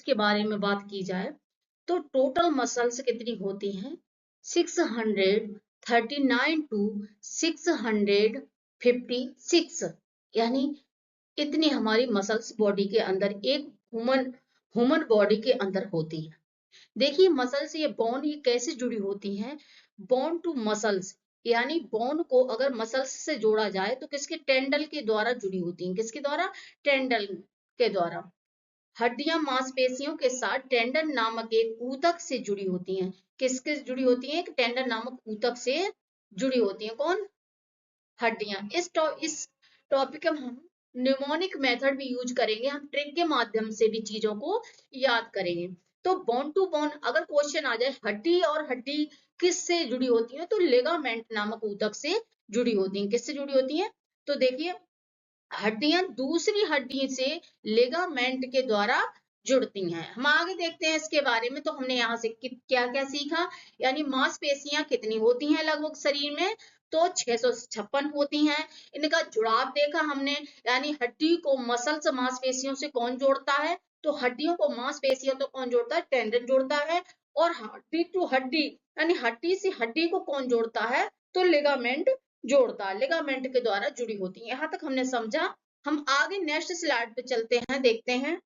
के बारे में बात की जाए तो टोटल मसल्स कितनी होती हैं? 639 टू 656, यानी इतनी हमारी मसल्स बॉडी के अंदर, एक ह्यूमन बॉडी के अंदर होती है। देखिए मसल्स, ये बोन, ये कैसे जुड़ी होती हैं? बोन टू मसल्स, यानी बोन को अगर मसल्स से जोड़ा जाए तो किसके, टेंडल के द्वारा जुड़ी होती हैं। किसके द्वारा? टेंडल के द्वारा। हड्डियां मांसपेशियों के साथ टेंडन नामक एक ऊतक से जुड़ी होती हैं। किसके जुड़ी होती हैं? एक टेंडन नामक ऊतक से जुड़ी होती हैं। कौन? हड्डियां। इस टॉपिक में हम न्यूमोनिक मेथड भी यूज करेंगे, हम ट्रिक के माध्यम से भी चीजों को याद करेंगे। तो बोन टू बोन अगर क्वेश्चन आ जाए, हड्डी और हड्डी किस से जुड़ी होती है, तो लिगामेंट नामक ऊतक से जुड़ी होती हैं। किससे जुड़ी होती हैं? तो देखिए हड्डियां दूसरी हड्डी से लिगामेंट के द्वारा जुड़ती हैं। हम आगे देखते हैं इसके बारे में। तो हमने यहाँ से क्या क्या सीखा, यानी मांसपेशियां कितनी होती हैं लगभग शरीर में? तो 656 होती हैं। इनका जुड़ाव देखा हमने, यानी हड्डी को मसल्स मांसपेशियों से कौन जोड़ता है? तो हड्डियों को मांसपेशियों तो कौन जोड़ता है? टेंडन जोड़ता है। और हड्डी टू हड्डी, यानी हड्डी से हड्डी को कौन जोड़ता है? तो लिगामेंट जोड़ता है, लिगामेंट के द्वारा जुड़ी होती है। यहाँ तक हमने समझा। हम आगे नेक्स्ट स्लाइड पे चलते हैं, देखते हैं।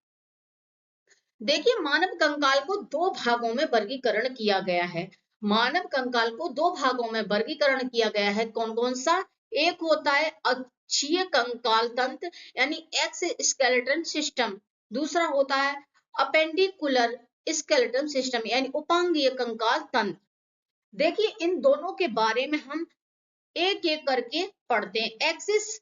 देखिए मानव कंकाल को दो भागों में वर्गीकरण किया गया है। मानव कंकाल को दो भागों में वर्गीकरण किया गया है। कौन कौन सा? एक होता है अक्षीय कंकाल तंत्र, यानी एक्स स्केलेटन सिस्टम। दूसरा होता है अपेंडिकुलर स्केलेटन सिस्टम, यानी उपांगीय कंकाल तंत्र। देखिए इन दोनों के बारे में हम एक एक करके पढ़ते हैं। एक्सिस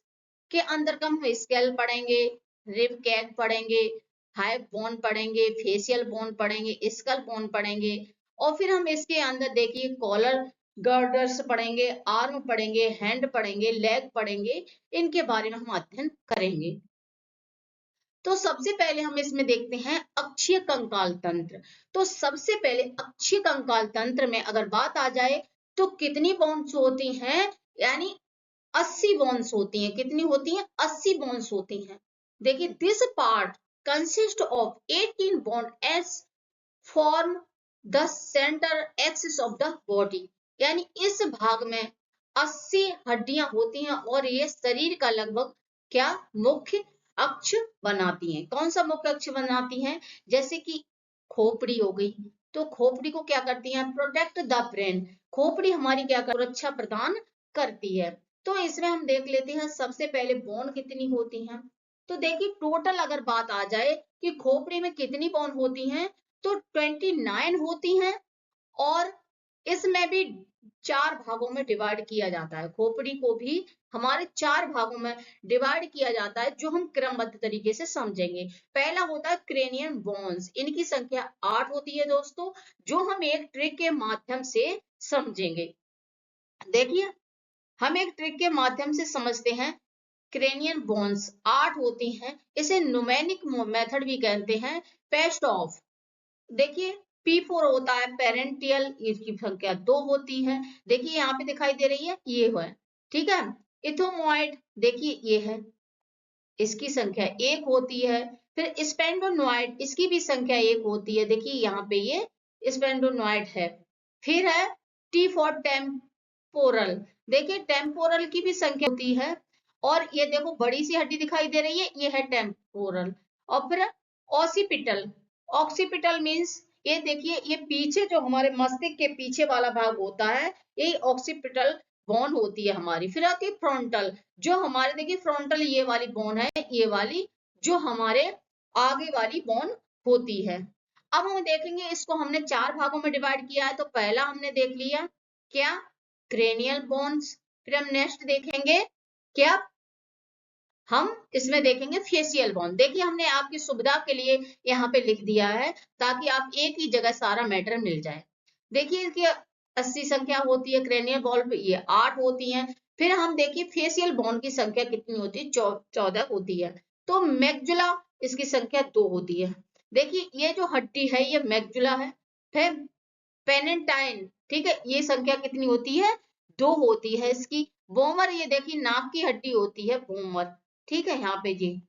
के अंदर का हम स्केल पढ़ेंगे, रिब कैप पढ़ेंगे, हाइप बोन पढ़ेंगे, फेशियल बोन पढ़ेंगे, स्कल बोन पढ़ेंगे, और फिर हम इसके अंदर देखिए कॉलर गर्डर्स पढ़ेंगे, आर्म पढ़ेंगे, हैंड पढ़ेंगे, लेग पढ़ेंगे। इनके बारे में हम अध्ययन करेंगे। तो सबसे पहले हम इसमें देखते हैं अक्षीय कंकाल तंत्र। तो सबसे पहले अक्षीय कंकाल तंत्र में अगर बात आ जाए तो कितनी बोन्स होती हैं? यानी 80 बोन्स होती हैं। कितनी होती हैं? 80 बोन्स होती हैं। देखिए this part consist of 18 bone S form the centre axis of the body, यानी इस भाग में 80 हड्डियां होती हैं और ये शरीर का लगभग क्या, मुख्य अक्ष बनाती हैं। कौन सा मुख्य अक्ष बनाती हैं? जैसे कि खोपड़ी हो गई, तो खोपड़ी को क्या करती हैं? Protect the brain. खोपड़ी हमारी क्या कर, सुरक्षा प्रदान करती है। तो इसमें हम देख लेते हैं सबसे पहले बोन कितनी होती हैं। तो देखिए टोटल अगर बात आ जाए कि खोपड़ी में कितनी बोन होती हैं, तो 29 होती हैं। और इसमें भी 4 भागों में डिवाइड किया जाता है। खोपड़ी को भी हमारे 4 भागों में डिवाइड किया जाता है, जो हम क्रमबद्ध तरीके से समझेंगे। पहला होता है क्रेनियन बोन्स, इनकी संख्या 8 होती है दोस्तों, जो हम एक ट्रिक के माध्यम से समझेंगे। देखिए हम एक ट्रिक के माध्यम से समझते हैं। क्रेनियन बोन्स 8 होती हैं। इसे न्यूमेरिक मेथड भी कहते हैं, पेस्ट ऑफ। देखिए P4 होता है पेरेंटियल, इसकी संख्या 2 होती है। देखिए यहाँ पे दिखाई दे रही है, ये है, ठीक है। इथोमोइड देखिए ये है, इसकी संख्या 1 होती है। फिर स्पेंडोनोइड, इसकी भी संख्या 1 होती है। देखिए यहाँ पे ये स्पेंडोनोइड है। फिर है T4 टेम्पोरल, देखिए टेम्पोरल की भी संख्या होती है। और ये देखो बड़ी सी हड्डी दिखाई दे रही है, ये है टेम्पोरल। और फिर ऑसिपिटल, ऑक्सीपिटल मीन्स ये देखिए, ये पीछे जो हमारे मस्तिष्क के पीछे वाला भाग होता है, यही ऑक्सीपिटल बोन होती है हमारी। फिर आती है फ्रंटल, जो हमारे देखिए फ्रंटल ये वाली बोन है, ये वाली जो हमारे आगे वाली बोन होती है। अब हम देखेंगे, इसको हमने 4 भागों में डिवाइड किया है। तो पहला हमने देख लिया क्या, क्रेनियल बोन्स। फिर हम नेक्स्ट देखेंगे क्या, हम इसमें देखेंगे फेशियल बोन। देखिए हमने आपकी सुविधा के लिए यहाँ पे लिख दिया है, ताकि आप एक ही जगह सारा मैटर मिल जाए। देखिए इसकी 80 संख्या होती है, क्रेनियल बोन ये 8 होती हैं। फिर हम देखिए फेशियल बोन की संख्या कितनी होती है, 14 होती है। तो मैक्जुला, इसकी संख्या 2 होती है। देखिए ये जो हड्डी है ये मैक्जुला है। फिर पेनेटाइन, ठीक है, ये संख्या कितनी होती है, 2 होती है इसकी। बोमर, ये देखिए नाक की हड्डी होती है बोमर, ठीक है यहाँ पे जी,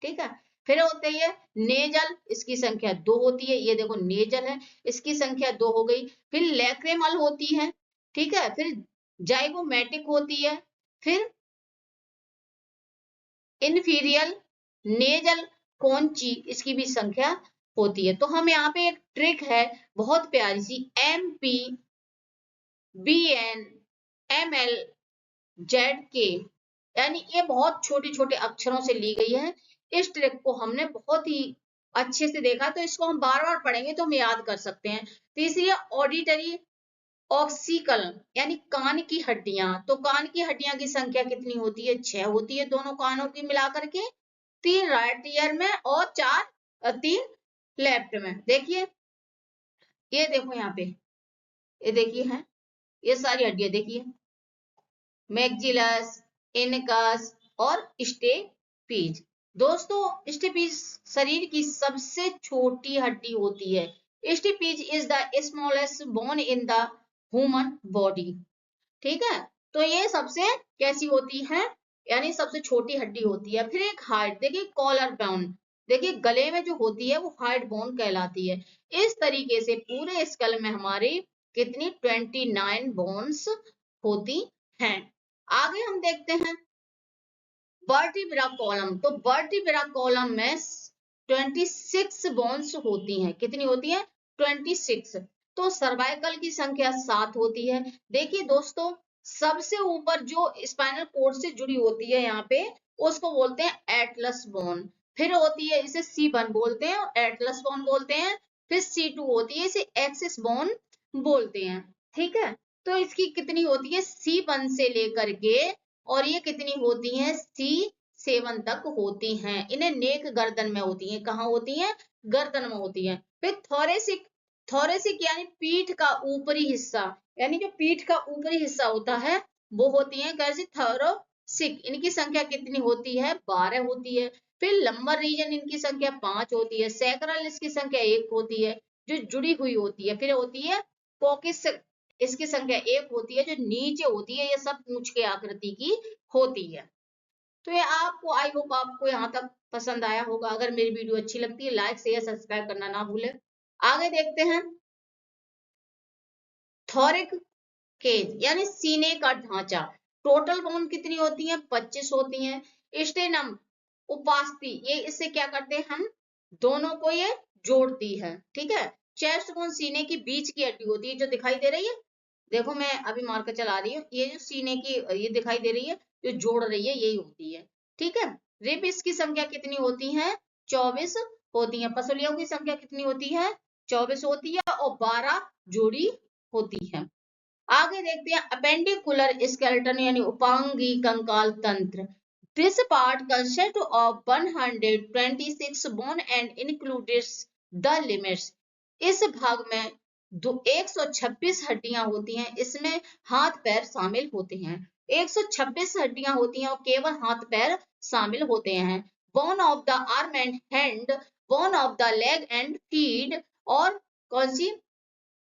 ठीक है। फिर होते है नेजल, इसकी संख्या 2 होती है, ये देखो नेजल है, इसकी संख्या 2 हो गई। फिर लैक्रिमल होती है, ठीक है, फिर जाइगोमेटिक होती है, फिर इन्फीरियल, नेजल कॉन्ची, इसकी भी संख्या होती है। तो हम यहाँ पे एक ट्रिक है बहुत प्यारी सी, MP BN ML ZK, यानी ये बहुत छोटे छोटे अक्षरों से ली गई है। इस ट्रिक को हमने बहुत ही अच्छे से देखा, तो इसको हम बार बार पढ़ेंगे तो हम याद कर सकते हैं। तीसरी है ऑडिटरी ऑक्सीकल, यानी कान की हड्डियां। तो कान की हड्डियां की संख्या कितनी होती है? 6 होती है, दोनों कानों की मिलाकर के। 3 राइट ईयर में और 3 लेफ्ट में। देखिए, ये देखो यहाँ पे, ये देखिए है, ये सारी हड्डियां देखिए, मैक्सिलस, इनकस और स्टेपीज। दोस्तों, स्टेपीज शरीर की सबसे छोटी हड्डी होती है। Stapes is the smallest bone in the human body, ठीक है। तो ये सबसे कैसी होती है, यानी सबसे छोटी हड्डी होती है। फिर एक हार्ट, देखिए कॉलर बोन, देखिए गले में जो होती है वो हार्ट बोन कहलाती है। इस तरीके से पूरे स्कल में हमारी कितनी 29 बोन्स होती हैं। आगे हम देखते हैं वर्टिब्रा कॉलम। तो वर्टिब्रा कॉलम में 26 बोन्स होती हैं। कितनी होती है? 26। तो सर्वाइकल की संख्या 7 होती है। देखिए दोस्तों, सबसे ऊपर जो स्पाइनल कोर्ड से जुड़ी होती है यहाँ पे, उसको बोलते हैं एटलस बोन। फिर होती है, इसे C1 बोलते हैं और एटलस बोन बोलते हैं। फिर C2 होती है, इसे एक्सिस बोन बोलते हैं, ठीक है। तो इसकी कितनी होती है? C1 से लेकर के, और ये कितनी होती हैं? C7 तक होती हैं। इन्हें नेक गर्दन में होती हैं। कहाँ होती हैं? गर्दन में होती हैं। फिर थोरेसिक, थोरेसिक यानी पीठ का ऊपरी हिस्सा, यानी जो पीठ का ऊपरी हिस्सा होता है वो होती है कैसी? थोरोसिक। इनकी संख्या कितनी होती है? 12 होती है। फिर लंबर रीजन, इनकी संख्या 5 होती है। सैक्रल, इसकी संख्या 1 होती है, जो जुड़ी हुई होती है। फिर होती है कोकिस, इसकी संख्या 1 होती है, जो नीचे होती है। ये सब पूंछ के आकृति की होती है। तो ये आपको, आई होप आपको यहाँ तक पसंद आया होगा। अगर मेरी वीडियो अच्छी लगती है, लाइक शेयर सब्सक्राइब करना ना भूले। आगे देखते हैं थोरिक केज, यानी सीने का ढांचा। टोटल बोन कितनी होती है? 25 होती हैं। स्टेनम उपास्थि, ये इससे क्या करते हैं हम? दोनों को ये जोड़ती है, ठीक है। चेस्ट बोन सीने की बीच की हड्डी होती है, जो दिखाई दे रही है। देखो मैं अभी मार कर चला रही हूँ, ये जो सीने की ये दिखाई दे रही है, जो जोड़ रही है, यही होती है, ठीक है। रिब्स की संख्या कितनी होती है? 24 होती है। पसलियों की संख्या कितनी होती है? 24 होती है, और 12 जोड़ी होती है। आगे देखते हैं अपेंडिकुलर स्केलेटन, यानी उपांगी कंकाल तंत्र। This part consist of 126 bone and includes the limbs. इस भाग में 126 हड्डियां होती हैं, इसमें हाथ पैर शामिल होते हैं। 126 हड्डियां होती हैं और केवल हाथ पैर शामिल होते हैं। Bone of the arm and hand, bone of the leg and feet, और कौन सी?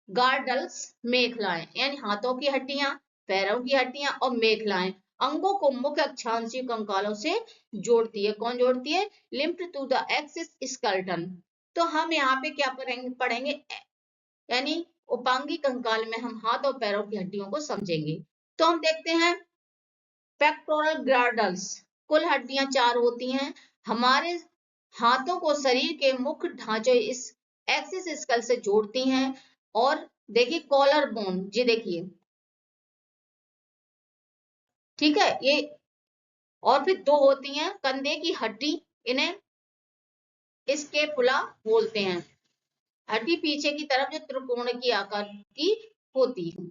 गार्डल्स, मेखलाएं, यानी हाथों की हड्डियां, पैरों की हड्डियां और मेखलाएं अंगों को मुख्य अक्षांशीय कंकालों से जोड़ती है। कौन जोड़ती है? Limb to the axis skeleton. तो हम यहाँ पे क्या पढ़ेंगे, यानी उपांगी कंकाल में हम हाथ और पैरों की हड्डियों को समझेंगे। तो हम देखते हैं पेक्टोरल गार्डल्स, कुल हड्डियां 4 होती हैं। हमारे हाथों को शरीर के मुख्य ढांचे इस एक्सिस स्कल से जोड़ती हैं। और देखिए कॉलर बोन, जी देखिए, ठीक है ये। और फिर 2 होती हैं कंधे की हड्डी, इन्हें स्कैपुला बोलते हैं। हड्डी पीछे की तरफ जो त्रिकोण की आकार की होती है।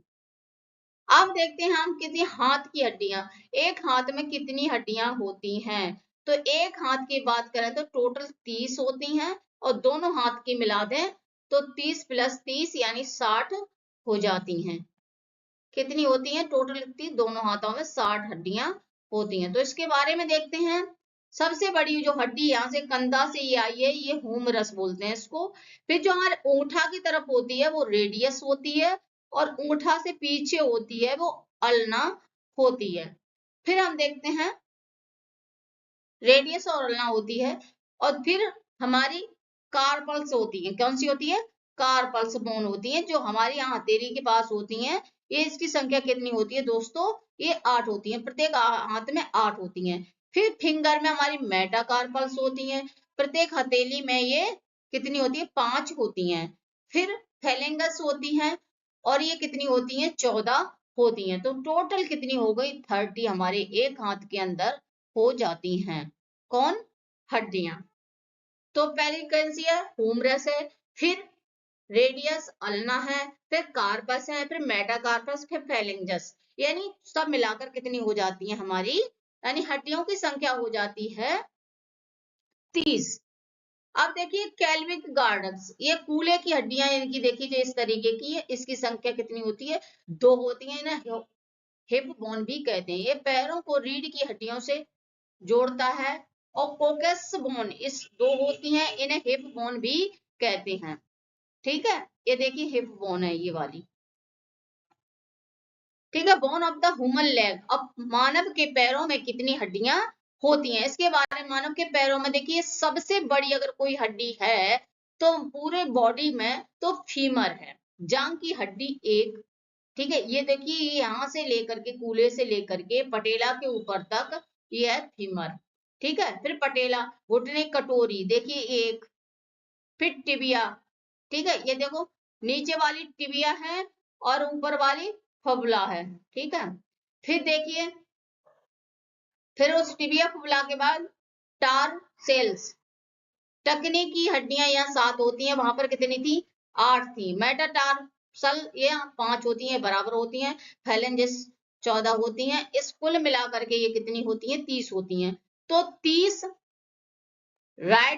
अब देखते हैं हम किसी हाथ की हड्डियां। एक हाथ में कितनी हड्डियां होती हैं? तो एक हाथ की बात करें तो टोटल 30 होती हैं, और दोनों हाथ की मिला दें तो 30 + 30 यानी 60 हो जाती हैं। कितनी होती हैं टोटल? कितनी? दोनों हाथों में 60 हड्डियां होती हैं। तो इसके बारे में देखते हैं। सबसे बड़ी जो हड्डी यहाँ से कंधा से ये आई है, ये ह्यूमरस बोलते हैं इसको। फिर जो हमारे ऊंठा की तरफ होती है वो रेडियस होती है, और ऊंठा से पीछे होती है वो अल्ना होती है। फिर हम देखते हैं रेडियस और अल्ना होती है। और फिर हमारी कार्पल्स होती है, कौन सी होती है? कार्पल्स बोन होती है, जो हमारी यहाँ हथेली के पास होती है। ये इसकी संख्या कितनी होती है दोस्तों? ये 8 होती है, प्रत्येक हाथ में 8 होती है। फिर फिंगर में हमारी मेटाकार्पल्स होती है, प्रत्येक हथेली में ये कितनी होती है? 5 होती हैं। फिर थैलेंगस होती है, और ये कितनी होती है? 14 होती हैं। तो टोटल कितनी हो गई? 30 हमारे एक हाथ के अंदर हो जाती हैं। कौन? हड्डियां। तो पहली कौन सी है? हुमरस है, फिर रेडियस अल्ना है, फिर कार्पस है, फिर मेटाकार्पस, फिर फेलिंगस। यानी सब मिलाकर कितनी हो जाती है हमारी? यानी हड्डियों की संख्या हो जाती है 30। अब देखिए कैल्विक गार्डन्स, ये कूल्हे की हड्डियां इनकी देखिए जो इस तरीके की है, इसकी संख्या कितनी होती है? 2 होती है ना। हिप बोन भी कहते हैं, ये पैरों को रीढ़ की हड्डियों से जोड़ता है। और कोकस बोन, इस 2 होती हैं, इन्हें हिप बोन भी कहते हैं। ठीक है, ये देखिए हिप बोन है ये वाली। ठीक है, bone of the human leg. अब मानव के पैरों में कितनी हड्डियां होती हैं इसके बारे में। मानव के पैरों में देखिए सबसे बड़ी अगर कोई हड्डी है तो पूरे बॉडी में तो फीमर है, जांग की हड्डी एक। ठीक है, ये देखिए यहाँ से लेकर के कूल्हे से लेकर के पटेला के ऊपर तक ये है फीमर। ठीक है, फिर पटेला, घुटने, कटोरी देखिए एक, फिर टिबिया। ठीक है, ये देखो नीचे वाली टिबिया है और ऊपर वाली फबुला है। ठीक है, फिर देखिए, फिर उस टिबिया फबुला के बाद टार सेल्स, टखने की हड्डियां यहाँ 7 होती हैं, वहां पर कितनी थी? 8 थी। मेटाटार्सल ये 5 होती हैं, बराबर होती हैं। फैलेंजेस 14 होती हैं। इस कुल मिलाकर के ये कितनी होती हैं? 30 होती हैं। तो 30 राइट